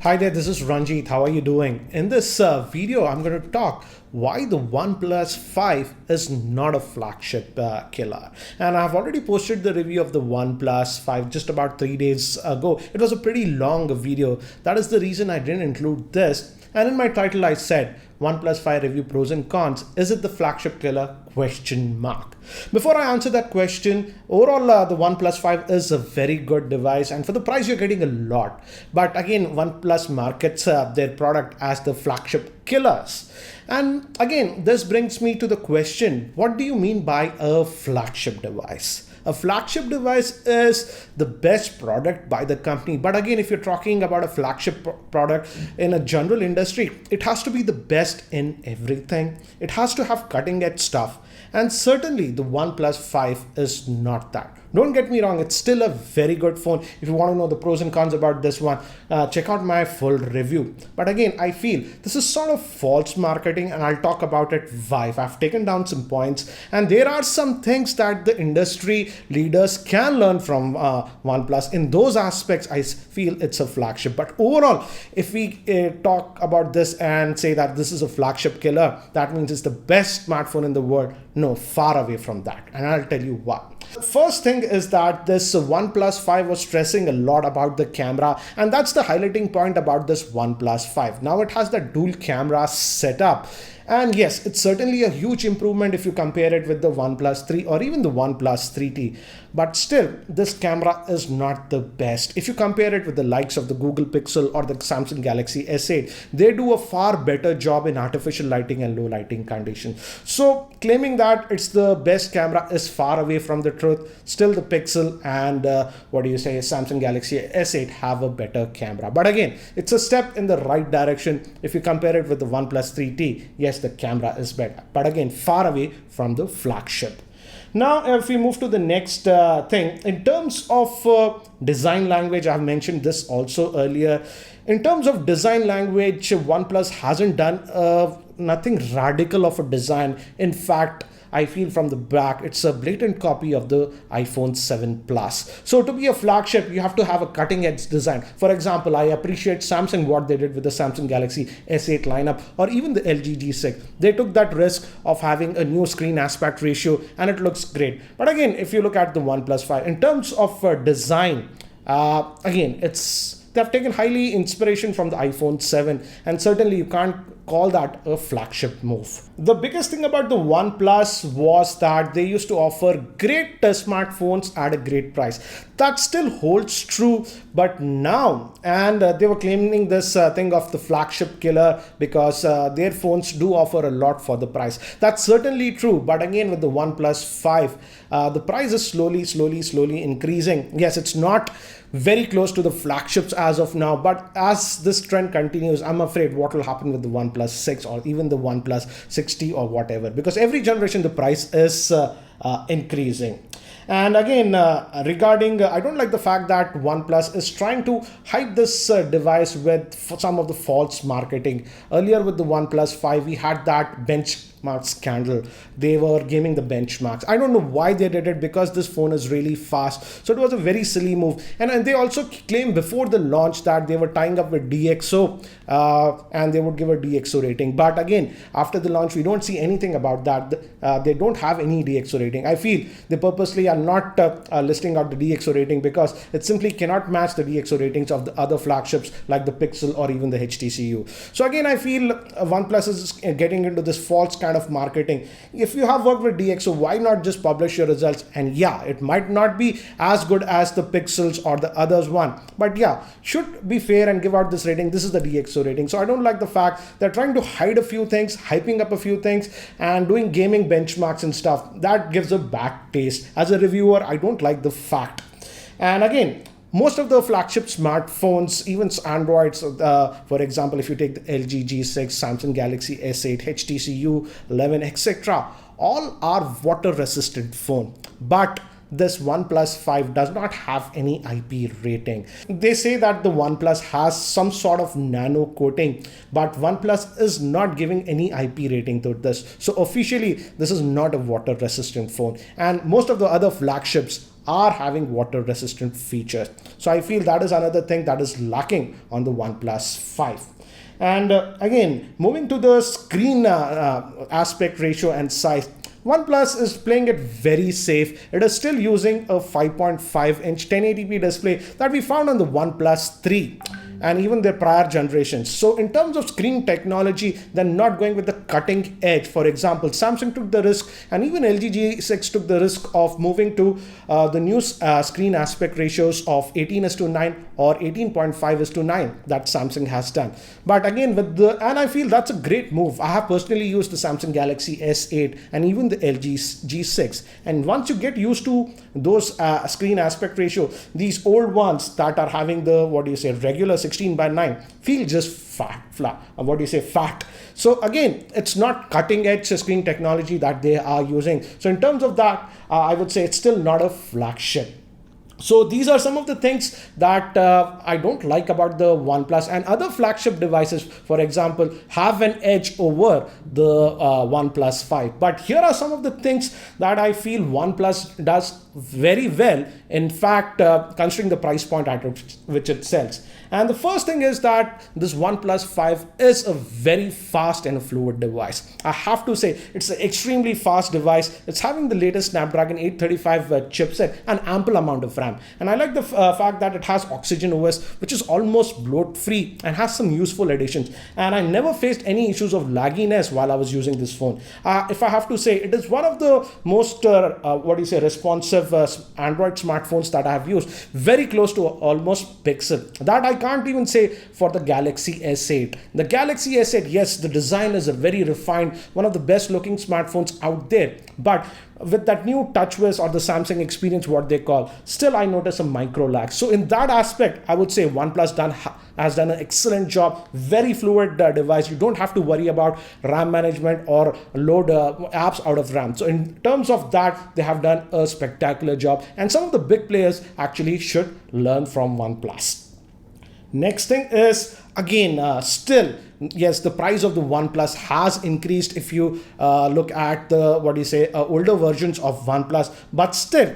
Hi there, this is Ranjit. How are you doing? In this video, I'm going to talk why the OnePlus 5 is not a flagship killer. And I've already posted the review of the OnePlus 5 just about 3 days ago. It was a pretty long video. That is the reason I didn't include this. And in my title, I said OnePlus 5 review pros and cons. Is it the flagship killer? Question mark. Before I answer that question, overall the OnePlus 5 is a very good device, and for the price you're getting a lot. But again, OnePlus markets their product as the flagship killers. And again, this brings me to the question, what do you mean by a flagship device? A flagship device is the best product by the company. But again, if you're talking about a flagship product in a general industry, it has to be the best in everything. It has to have cutting edge stuff. And certainly the OnePlus 5 is not that. Don't get me wrong, it's still a very good phone. If you want to know the pros and cons about this one, check out my full review. But again, I feel this is sort of false marketing, and I'll talk about it why. I've taken down some points, and there are some things that the industry leaders can learn from OnePlus. In those aspects, I feel it's a flagship. But overall, if we talk about this and say that this is a flagship killer, that means it's the best smartphone in the world. No, far away from that. And I'll tell you why. The first thing is that this OnePlus 5 was stressing a lot about the camera, and that's the highlighting point about this OnePlus 5. Now it has the dual camera setup. And yes, it's certainly a huge improvement if you compare it with the OnePlus 3 or even the OnePlus 3T. But still, this camera is not the best. If you compare it with the likes of the Google Pixel or the Samsung Galaxy S8, they do a far better job in artificial lighting and low lighting conditions. So claiming that it's the best camera is far away from the truth. Still, the Pixel and Samsung Galaxy S8 have a better camera. But again, it's a step in the right direction. If you compare it with the OnePlus 3T, yes, the camera is better. But again, far away from the flagship. Now, if we move to the next thing, in terms of design language, I've mentioned this also earlier. In terms of design language, OnePlus hasn't done nothing radical of a design. In fact, I feel from the back, it's a blatant copy of the iPhone 7 Plus. So to be a flagship, you have to have a cutting edge design. For example, I appreciate Samsung, what they did with the Samsung Galaxy S8 lineup or even the LG G6. They took that risk of having a new screen aspect ratio, and it looks great. But again, if you look at the OnePlus 5, in terms of design, again, they've taken highly inspiration from the iPhone 7, and certainly you can't call that a flagship move. The biggest thing about the OnePlus was that they used to offer great smartphones at a great price. That still holds true, but now, and they were claiming this thing of the flagship killer because their phones do offer a lot for the price. That's certainly true, but again with the OnePlus 5, the price is slowly increasing. Yes, it's not very close to the flagships as of now, but as this trend continues, I'm afraid what will happen with the OnePlus 6 or even the OnePlus 6T or whatever, because every generation the price is increasing. And again, regarding, I don't like the fact that OnePlus is trying to hype this device with some of the false marketing. Earlier with the OnePlus 5, we had that benchmark scandal. They were gaming the benchmarks. I don't know why they did it, because this phone is really fast. So it was a very silly move. And they also claimed before the launch that they were tying up with DxO and they would give a DxO rating. But again, after the launch, we don't see anything about that. They don't have any DxO rating. I feel they purposely are not listing out the DxO rating because it simply cannot match the DxO ratings of the other flagships like the Pixel or even the HTC. So again, I feel OnePlus is getting into this false kind of marketing. If you have worked with DxO, why not just publish your results? And yeah, it might not be as good as the Pixels or the others one, but yeah, should be fair and give out this rating. This is the DxO rating. So I don't like the fact they're trying to hide a few things, hyping up a few things, and doing gaming benchmarks and stuff. That gives a bad taste. As a reviewer, I don't like the fact. And again, most of the flagship smartphones, even Androids, for example, if you take the LG G6, Samsung Galaxy S8, HTC U11, etc., all are water resistant phone. But this OnePlus 5 does not have any IP rating. They say that the OnePlus has some sort of nano coating, but OnePlus is not giving any IP rating to this. So officially, this is not a water resistant phone. And most of the other flagships are having water resistant features. So I feel that is another thing that is lacking on the OnePlus 5. And again, moving to the screen aspect ratio and size, OnePlus is playing it very safe. It is still using a 5.5-inch 1080p display that we found on the OnePlus 3 and even their prior generations. So in terms of screen technology, they're not going with the cutting edge. For example, Samsung took the risk, and even LG G6 took the risk of moving to the new screen aspect ratios of 18:9 or 18.5:9 that Samsung has done. But again, and I feel that's a great move. I have personally used the Samsung Galaxy S8 and even the LG G6. And once you get used to those screen aspect ratio, these old ones that are having the, regular 16:9 feel just fat. So again, it's not cutting edge screen technology that they are using. So in terms of that, I would say it's still not a flagship. So these are some of the things that I don't like about the OnePlus, and other flagship devices, for example, have an edge over the OnePlus 5. But here are some of the things that I feel OnePlus does very well, in fact, considering the price point at which it sells. And the first thing is that this OnePlus 5 is a very fast and fluid device. I have to say, it's an extremely fast device. It's having the latest Snapdragon 835 chipset and ample amount of RAM. And I like the fact that it has Oxygen OS, which is almost bloat free and has some useful additions. And I never faced any issues of lagginess while I was using this phone. If I have to say, it is one of the most responsive Android smartphones that I have used, very close to almost Pixel. That I can't even say for the Galaxy S8. The Galaxy S8, yes, the design is a very refined, one of the best looking smartphones out there. But with that new TouchWiz or the Samsung experience, what they call, still I notice a micro lag. So in that aspect, I would say OnePlus has done an excellent job. Very fluid device. You don't have to worry about RAM management or load apps out of RAM. So in terms of that, they have done a spectacular job. And some of the big players actually should learn from OnePlus. Next thing is, again, still, yes, the price of the OnePlus has increased if you look at the, older versions of OnePlus, but still,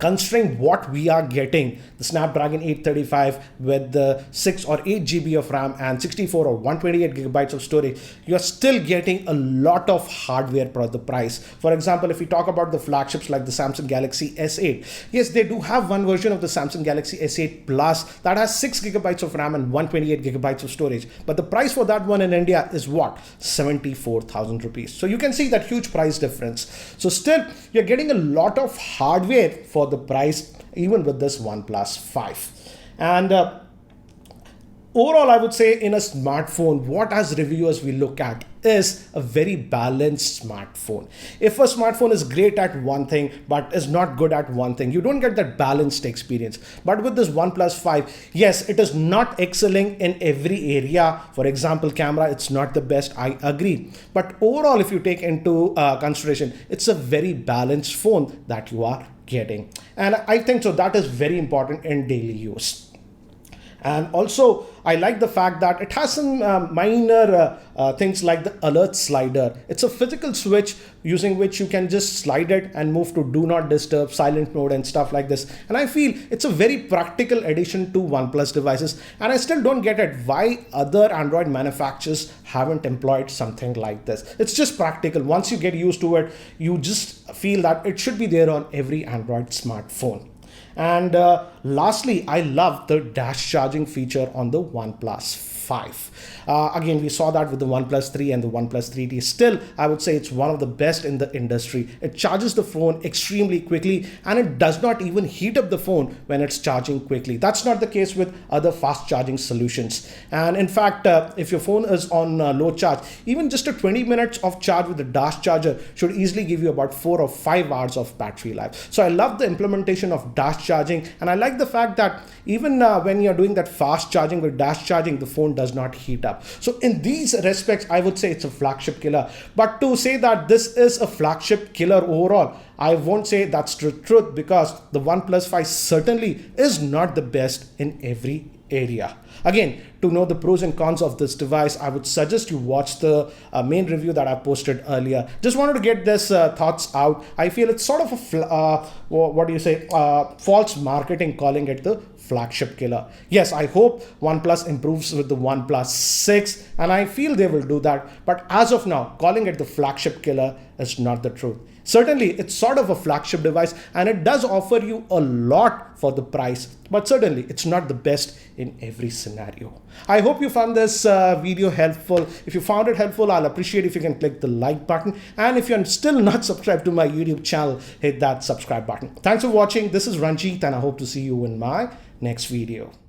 considering what we are getting, the Snapdragon 835 with the 6 or 8 GB of RAM and 64 or 128 gigabytes of storage, you're still getting a lot of hardware for the price. For example, if we talk about the flagships like the Samsung Galaxy S8, yes, they do have one version of the Samsung Galaxy S8 Plus that has 6 gigabytes of RAM and 128 gigabytes of storage. But the price for that one in India is what? 74,000 rupees. So you can see that huge price difference. So still, you're getting a lot of hardware for the price, even with this OnePlus 5. And overall, I would say in a smartphone, what as reviewers we look at is a very balanced smartphone. If a smartphone is great at one thing but is not good at one thing, you don't get that balanced experience. But with this OnePlus 5, yes, it is not excelling in every area. For example, camera, it's not the best, I agree. But overall, if you take into consideration, it's a very balanced phone that you are getting. And I think so that is very important in daily use. And also, I like the fact that it has some minor things like the alert slider. It's a physical switch using which you can just slide it and move to do not disturb, silent mode and stuff like this. And I feel it's a very practical addition to OnePlus devices. And I still don't get it why other Android manufacturers haven't employed something like this. It's just practical. Once you get used to it, you just feel that it should be there on every Android smartphone. And lastly, I love the dash charging feature on the OnePlus 5. Again, we saw that with the OnePlus 3 and the OnePlus 3T. Still, I would say it's one of the best in the industry. It charges the phone extremely quickly, and it does not even heat up the phone when it's charging quickly. That's not the case with other fast charging solutions. And in fact, if your phone is on low charge, even just a 20 minutes of charge with the dash charger should easily give you about 4 or 5 hours of battery life. So I love the implementation of dash charging, and I like the fact that even when you're doing that fast charging with dash charging, the phone does not heat up. So in these respects, I would say it's a flagship killer. But to say that this is a flagship killer overall, I won't say that's the truth, because the OnePlus 5 certainly is not the best in every area. Again, to know the pros and cons of this device, I would suggest you watch the main review that I posted earlier. Just wanted to get this thoughts out. I feel it's sort of a false marketing calling it the flagship killer. Yes, I hope OnePlus improves with the OnePlus 6, and I feel they will do that. But as of now, calling it the flagship killer is not the truth. Certainly, it's sort of a flagship device and it does offer you a lot for the price, but certainly it's not the best in every scenario. I hope you found this video helpful. If you found it helpful, I'll appreciate if you can click the like button. And if you're still not subscribed to my YouTube channel, hit that subscribe button. Thanks for watching. This is Ranjit and I hope to see you in my next video.